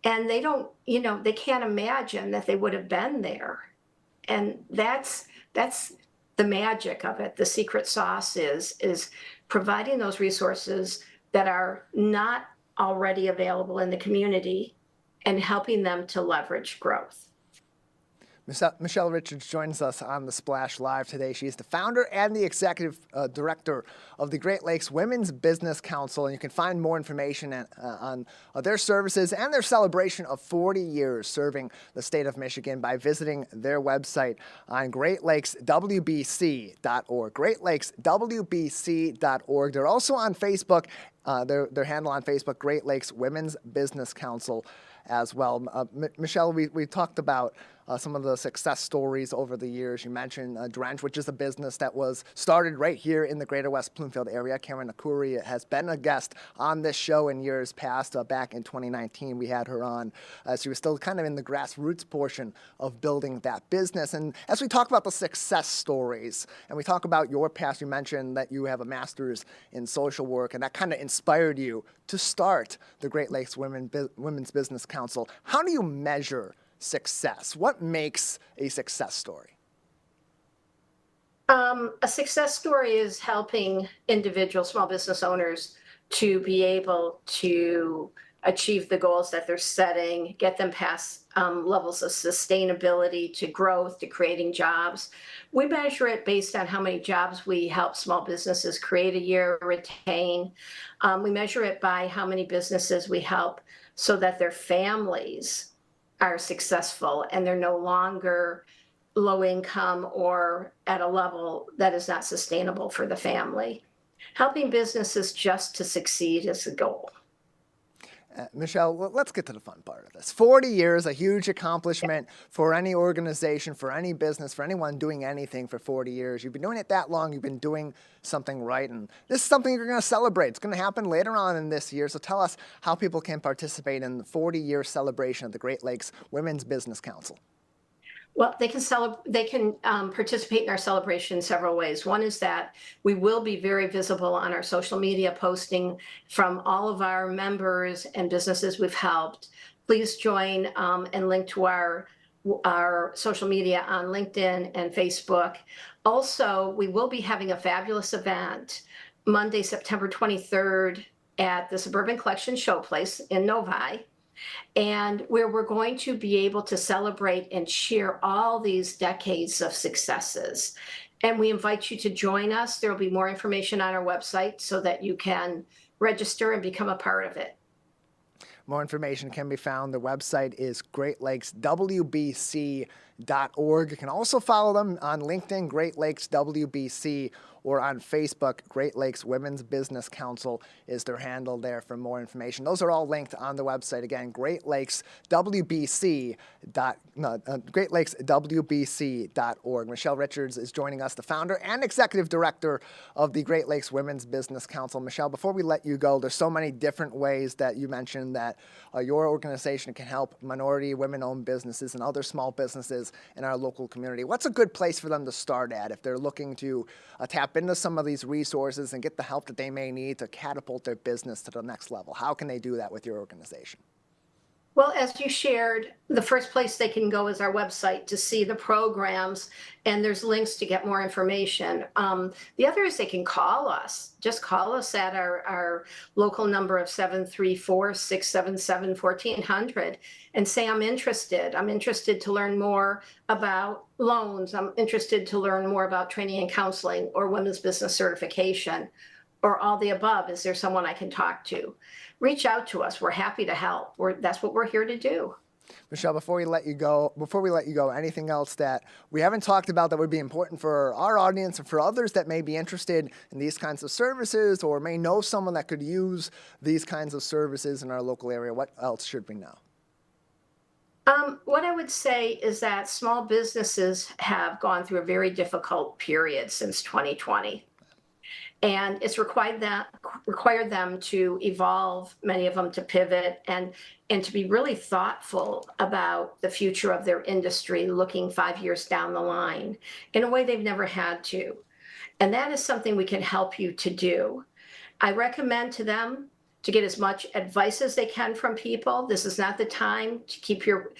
And they don't, they can't imagine that they would have been there. And that's the magic of it. The secret sauce is providing those resources that are not already available in the community and helping them to leverage growth. Michelle Richards joins us on the Splash Live today. She's the founder and the executive director of the Great Lakes Women's Business Council, and you can find more information on their services and their celebration of 40 years serving the state of Michigan by visiting their website on greatlakeswbc.org. greatlakeswbc.org. They're also on Facebook. Their handle on Facebook, Great Lakes Women's Business Council, as well. Michelle, we talked about some of the success stories over the years. You mentioned Drench, which is a business that was started right here in the greater West Bloomfield area. Karen Akuri has been a guest on this show in years past. Back in 2019, we had her on. She was still kind of in the grassroots portion of building that business. And as we talk about the success stories, and we talk about your past, you mentioned that you have a master's in social work, and that kind of inspired you to start the Great Lakes Women's Business Council. How do you measure success? What makes a success story? A success story is helping individual small business owners to be able to achieve the goals that they're setting, get them past levels of sustainability, to growth, to creating jobs. We measure it based on how many jobs we help small businesses create a year, retain. We measure it by how many businesses we help so that their families are successful and they're no longer low income or at a level that is not sustainable for the family. Helping businesses just to succeed is the goal. Michelle, let's get to the fun part of this. 40 years, a huge accomplishment for any organization, for any business, for anyone doing anything for 40 years. You've been doing it that long. You've been doing something right. And this is something you're going to celebrate. It's going to happen later on in this year. So tell us how people can participate in the 40-year celebration of the Great Lakes Women's Business Council. Well, they can participate in our celebration in several ways. One is that we will be very visible on our social media, posting from all of our members and businesses we've helped. Please join and link to our social media on LinkedIn and Facebook. Also, we will be having a fabulous event Monday, September 23rd at the Suburban Collection Showplace in Novi, and where we're going to be able to celebrate and share all these decades of successes. And we invite you to join us. There will be more information on our website so that you can register and become a part of it. More information can be found. The website is greatlakeswbc.org. You can also follow them on LinkedIn, Great Lakes WBC, or on Facebook, Great Lakes Women's Business Council is their handle there for more information. Those are all linked on the website. Again, greatlakeswbc.org. Michelle Richards is joining us, the founder and executive director of the Great Lakes Women's Business Council. Michelle, before we let you go, there's so many different ways that you mentioned that your organization can help minority, women-owned businesses and other small businesses in our local community. What's a good place for them to start at if they're looking to tap into some of these resources and get the help that they may need to catapult their business to the next level? How can they do that with your organization? Well, as you shared, the first place they can go is our website to see the programs, and there's links to get more information. The other is they can call us. Just call us at our local number of 734-677-1400 and say, I'm interested. I'm interested to learn more about loans. I'm interested to learn more about training and counseling or women's business certification, or all the above. Is there someone I can talk to? Reach out to us. We're happy to help. That's what we're here to do. Michelle, before we let you go, anything else that we haven't talked about that would be important for our audience and for others that may be interested in these kinds of services or may know someone that could use these kinds of services in our local area? What else should we know? What I would say is that small businesses have gone through a very difficult period since 2020. And it's required them to evolve, many of them to pivot and to be really thoughtful about the future of their industry, looking 5 years down the line in a way they've never had to. And that is something we can help you to do. I recommend to them to get as much advice as they can from people. This is not the time to keep your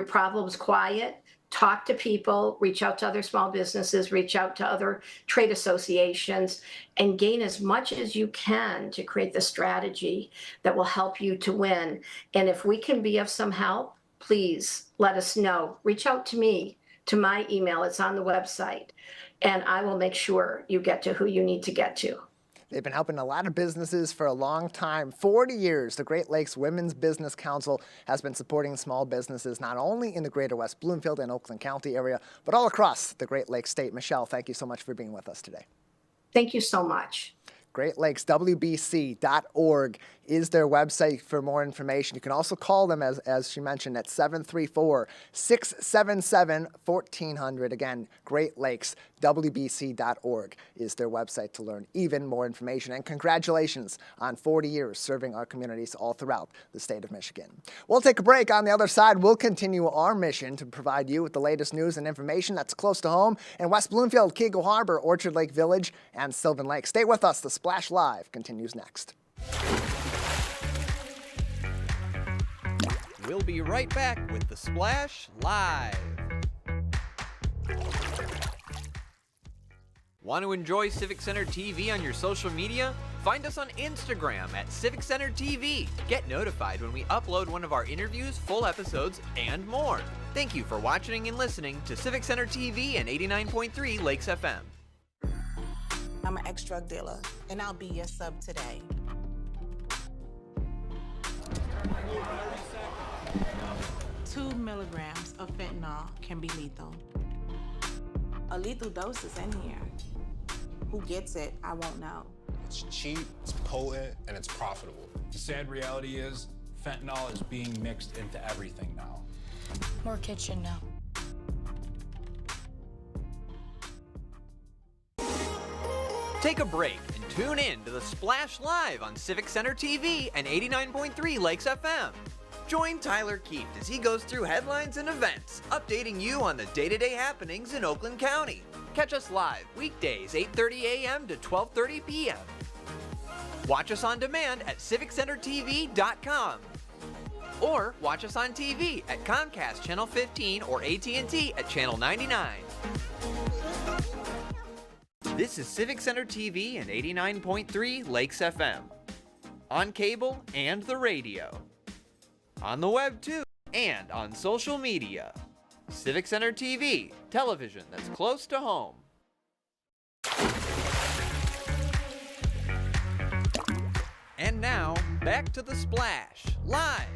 problems quiet. Talk to people, reach out to other small businesses, reach out to other trade associations, and gain as much as you can to create the strategy that will help you to win. And if we can be of some help, please let us know. Reach out to me, to my email. It's on the website, and I will make sure you get to who you need to get to. They've been helping a lot of businesses for a long time. 40 years, the Great Lakes Women's Business Council has been supporting small businesses not only in the greater West Bloomfield and Oakland County area, but all across the Great Lakes state. Michelle, thank you so much for being with us today. Thank you so much. GreatLakesWBC.org is their website for more information. You can also call them, as she mentioned, at 734-677-1400. Again, GreatLakesWBC.org is their website to learn even more information. And congratulations on 40 years serving our communities all throughout the state of Michigan. We'll take a break. On the other side, we'll continue our mission to provide you with the latest news and information that's close to home in West Bloomfield, Keego Harbor, Orchard Lake Village, and Sylvan Lake. Stay with us. The Splash Live continues next. We'll be right back with the Splash Live. Want to enjoy Civic Center TV on your social media? Find us on Instagram at Civic Center TV. Get notified when we upload one of our interviews, full episodes, and more. Thank you for watching and listening to Civic Center TV and 89.3 Lakes FM. I'm an ex-drug dealer, and I'll be your sub today. 2 milligrams of fentanyl can be lethal. A lethal dose is in here. Who gets it, I won't know. It's cheap, it's potent, and it's profitable. The sad reality is, fentanyl is being mixed into everything now. More kitchen now. Take a break and tune in to the Splash Live on Civic Center TV and 89.3 Lakes FM. Join Tyler Kieft as he goes through headlines and events, updating you on the day-to-day happenings in Oakland County. Catch us live weekdays 8:30 a.m. to 12:30 p.m. Watch us on demand at civiccentertv.com. Or watch us on TV at Comcast Channel 15 or AT&T at Channel 99. This is Civic Center TV and 89.3 Lakes FM. On cable and the radio. On the web too, and on social media. Civic Center TV, television that's close to home. And now, back to The Splash, live.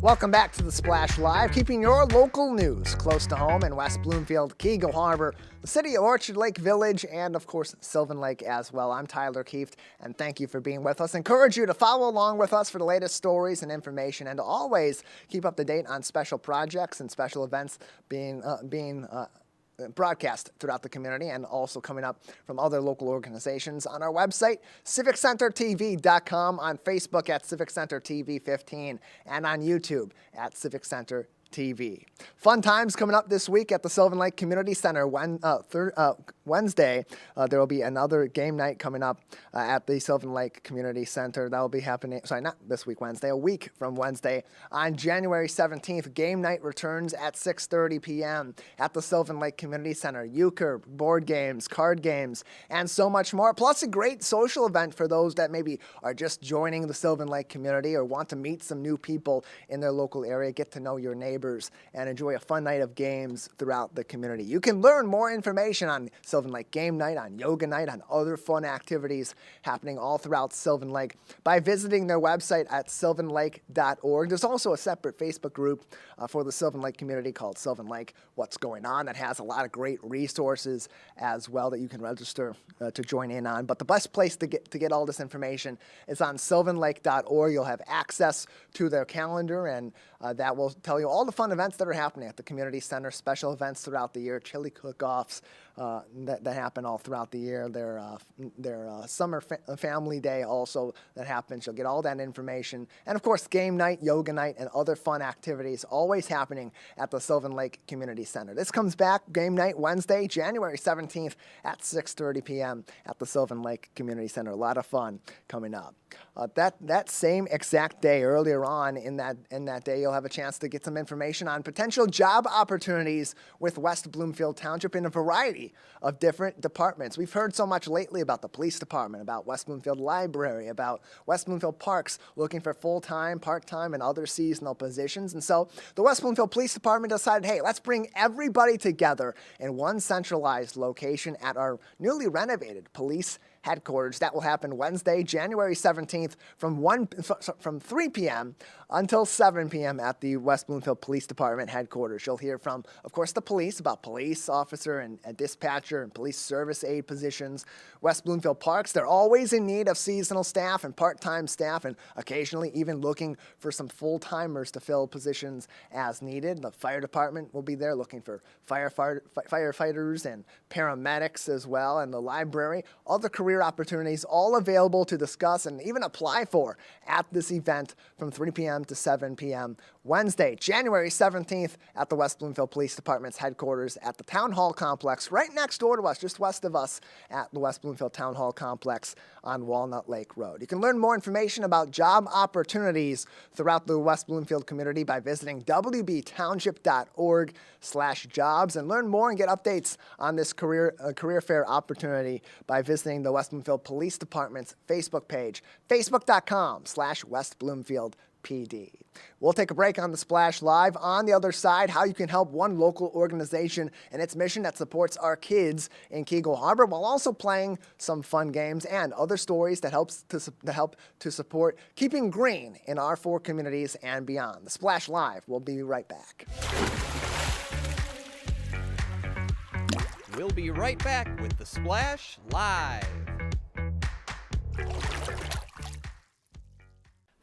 Welcome back to The Splash Live, keeping your local news close to home in West Bloomfield, Keego Harbor, the city of Orchard Lake Village, and of course, Sylvan Lake as well. I'm Tyler Kieft, and thank you for being with us. Encourage you to follow along with us for the latest stories and information, and to always keep up to date on special projects and special events being broadcast throughout the community and also coming up from other local organizations on our website, civiccentertv.com, on Facebook at Civic Center TV 15, and on YouTube at Civic Center TV. Fun times coming up this week at the Sylvan Lake Community Center. Wednesday, there will be another game night coming up at the Sylvan Lake Community Center. That will be happening, not this week, Wednesday, a week from Wednesday. On January 17th, game night returns at 6:30 p.m. at the Sylvan Lake Community Center. Euchre, board games, card games, and so much more. Plus a great social event for those that maybe are just joining the Sylvan Lake community or want to meet some new people in their local area, get to know your neighbors, and enjoy a fun night of games throughout the community. You can learn more information on Sylvan Lake Game Night, on Yoga Night, on other fun activities happening all throughout Sylvan Lake by visiting their website at sylvanlake.org. There's also a separate Facebook group for the Sylvan Lake community called Sylvan Lake What's Going On that has a lot of great resources as well that you can register to join in on. But the best place to get all this information is on sylvanlake.org. You'll have access to their calendar, and that will tell you all the fun events that are happening at the community center, special events throughout the year, chili cook-offs that happen all throughout the year. Their summer family day also that happens. You'll get all that information. And of course, game night, yoga night, and other fun activities always happening at the Sylvan Lake Community Center. This comes back game night Wednesday, January 17th at 6:30 p.m. at the Sylvan Lake Community Center. A lot of fun coming up. That same exact day, earlier on in that day, you'll have a chance to get some information on potential job opportunities with West Bloomfield Township in a variety of different departments. We've heard so much lately about the police department, about West Bloomfield Library, about West Bloomfield Parks looking for full-time, part-time, and other seasonal positions. And so the West Bloomfield Police Department decided, hey, let's bring everybody together in one centralized location at our newly renovated police headquarters. That will happen Wednesday, January 17th from 3 p.m. until 7 p.m. at the West Bloomfield Police Department headquarters. You'll hear from, of course, the police about police officer and dispatcher and police service aide positions. West Bloomfield Parks, they're always in need of seasonal staff and part-time staff, and occasionally even looking for some full-timers to fill positions as needed. The fire department will be there looking for firefighters and paramedics as well, and the library, all the career opportunities, all available to discuss and even apply for at this event from 3 p.m. to 7 p.m. Wednesday, January 17th at the West Bloomfield Police Department's headquarters at the Town Hall Complex, right next door to us, just west of us at the West Bloomfield Town Hall Complex on Walnut Lake Road. You can learn more information about job opportunities throughout the West Bloomfield community by visiting wbtownship.org/jobs, and learn more and get updates on this career fair opportunity by visiting the West Bloomfield Police Department's Facebook page, facebook.com/West Bloomfield PD. We'll take a break on the Splash Live. On the other side, how you can help one local organization and its mission that supports our kids in Keego Harbor while also playing some fun games and other stories that help to support keeping green in our 4 communities and beyond. The Splash Live. We'll be right back. We'll be right back with The Splash Live.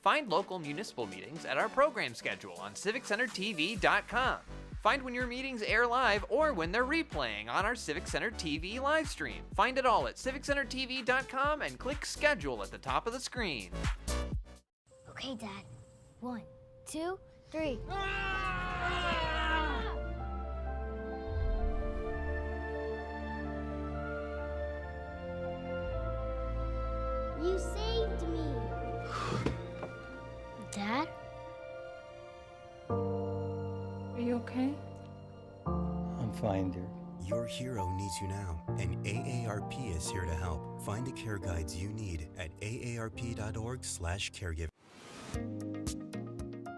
Find local municipal meetings at our program schedule on civiccentertv.com. Find when your meetings air live or when they're replaying on our Civic Center TV live stream. Find it all at civiccentertv.com and click schedule at the top of the screen. Okay, Dad. 1, 2, 3. You saved me. Dad? Are you okay? I'm fine, dear. Your hero needs you now, and AARP is here to help. Find the care guides you need at aarp.org/caregiving.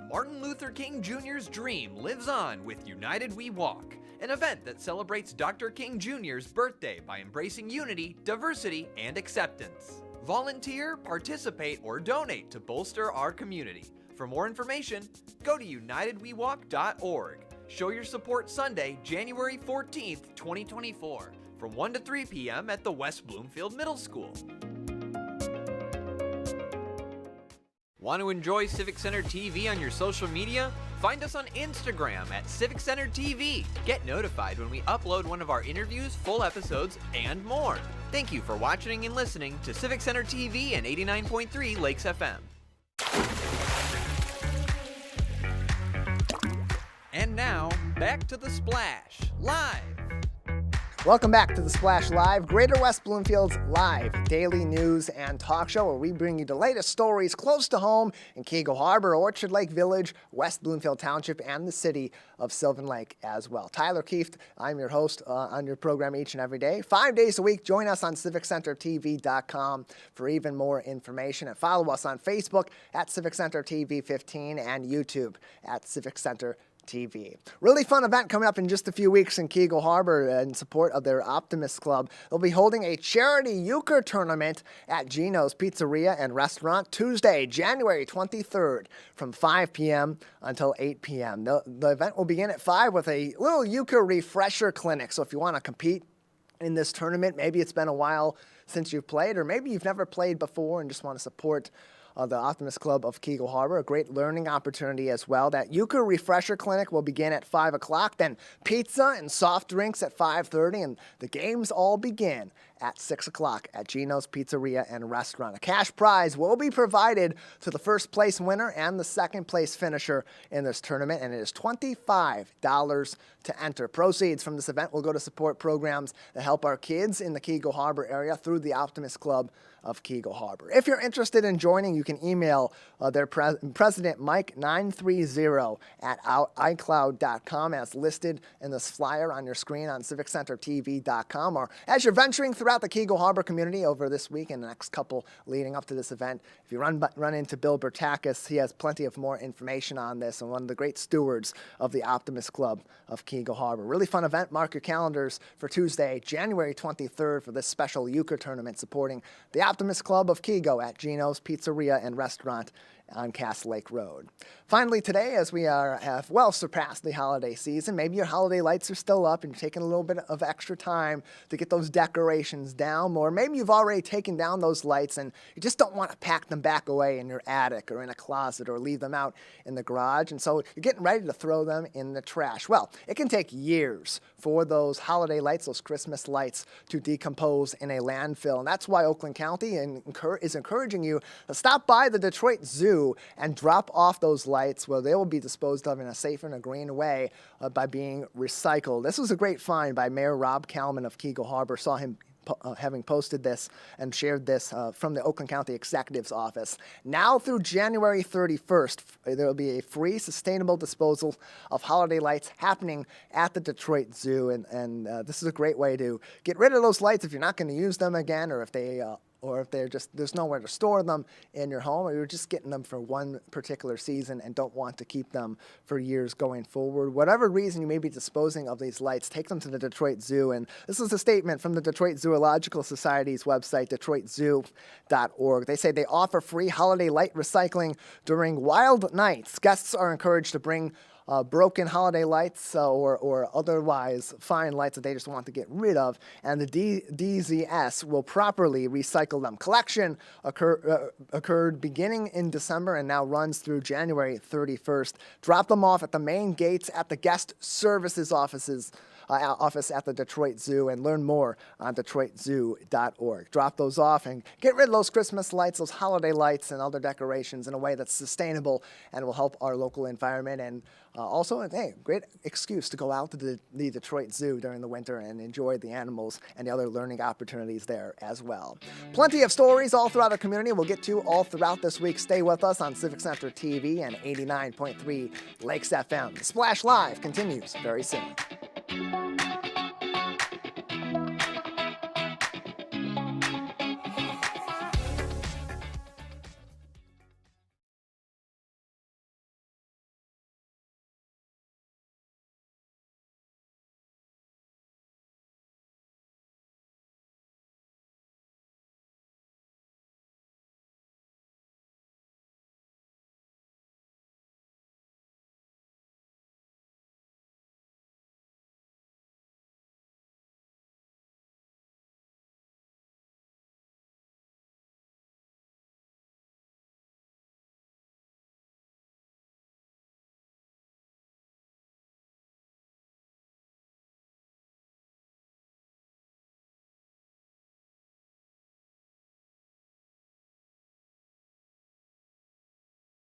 Martin Luther King Jr.'s dream lives on with United We Walk, an event that celebrates Dr. King Jr.'s birthday by embracing unity, diversity, and acceptance. Volunteer, participate, or donate to bolster our community. For more information, go to unitedwewalk.org. Show your support Sunday, January 14th, 2024, from 1 to 3 p.m. at the West Bloomfield Middle School. Want to enjoy Civic Center TV on your social media? Find us on Instagram at Civic Center TV. Get notified when we upload one of our interviews, full episodes, and more. Thank you for watching and listening to Civic Center TV and 89.3 Lakes FM. And now, back to The Splash, live. Welcome back to The Splash Live, Greater West Bloomfield's live daily news and talk show where we bring you the latest stories close to home in Keego Harbor, Orchard Lake Village, West Bloomfield Township, and the city of Sylvan Lake as well. Tyler Kieft, I'm your host on your program each and every day. 5 days a week, join us on CivicCenterTV.com for even more information, and follow us on Facebook at Civic Center TV 15 and YouTube at Civic Center TV. Really fun event coming up in just a few weeks in Keego Harbor in support of their Optimist Club. They'll be holding a charity euchre tournament at Gino's Pizzeria and Restaurant Tuesday, January 23rd from 5 p.m. until 8 p.m. The event will begin at 5 with a little euchre refresher clinic. So if you want to compete in this tournament, maybe it's been a while since you've played, or maybe you've never played before and just want to support the Optimist Club of Keego Harbor, a great learning opportunity as well. That euchre refresher clinic will begin at 5 o'clock, then pizza and soft drinks at 5:30, and the games all begin at 6 o'clock at Gino's Pizzeria and Restaurant. A cash prize will be provided to the first place winner and the second place finisher in this tournament, and it is $25 to enter. Proceeds from this event will go to support programs that help our kids in the Keego Harbor area through the Optimist Club of Keego Harbor. If you're interested in joining, you can email their president, Mike930 at iCloud.com, as listed in this flyer on your screen on CivicCenterTV.com. Or as you're venturing throughout the Keego Harbor community over this week and the next couple leading up to this event, if you run into Bill Bertakis, he has plenty of more information on this, and one of the great stewards of the Optimist Club of Keego Harbor. Really fun event. Mark your calendars for Tuesday, January 23rd for this special euchre tournament supporting the Optimist Club of Keego at Gino's Pizzeria and Restaurant on Cass Lake Road. Finally today, as we have well surpassed the holiday season, maybe your holiday lights are still up and you're taking a little bit of extra time to get those decorations down, or maybe you've already taken down those lights and you just don't want to pack them back away in your attic or in a closet or leave them out in the garage, and so you're getting ready to throw them in the trash. Well, it can take years for those holiday lights, those Christmas lights, to decompose in a landfill, and that's why Oakland County is encouraging you to stop by the Detroit Zoo and drop off those lights where they will be disposed of in a safer and a green way by being recycled. This was a great find by Mayor Rob Kalman of Keego Harbor. Saw him having posted this and shared this from the Oakland County Executive's office. Now through January 31st, there will be a free sustainable disposal of holiday lights happening at the Detroit Zoo, and this is a great way to get rid of those lights if you're not going to use them again, or if they're just, there's nowhere to store them in your home, or you're just getting them for one particular season and don't want to keep them for years going forward. Whatever reason you may be disposing of these lights, take them to the Detroit Zoo. And this is a statement from the Detroit Zoological Society's website, DetroitZoo.org. They say they offer free holiday light recycling during wild nights. Guests are encouraged to bring broken holiday lights or otherwise fine lights that they just want to get rid of, and the DZS will properly recycle them. Collection occurred beginning in December and now runs through January 31st. Drop them off at the main gates at the guest services office at the Detroit Zoo, and learn more on DetroitZoo.org. Drop those off and get rid of those Christmas lights, those holiday lights, and other decorations in a way that's sustainable and will help our local environment. And also, hey, great excuse to go out to the Detroit Zoo during the winter and enjoy the animals and the other learning opportunities there as well. Plenty of stories all throughout our community we'll get to all throughout this week. Stay with us on Civic Center TV and 89.3 Lakes FM. The Splash Live continues very soon.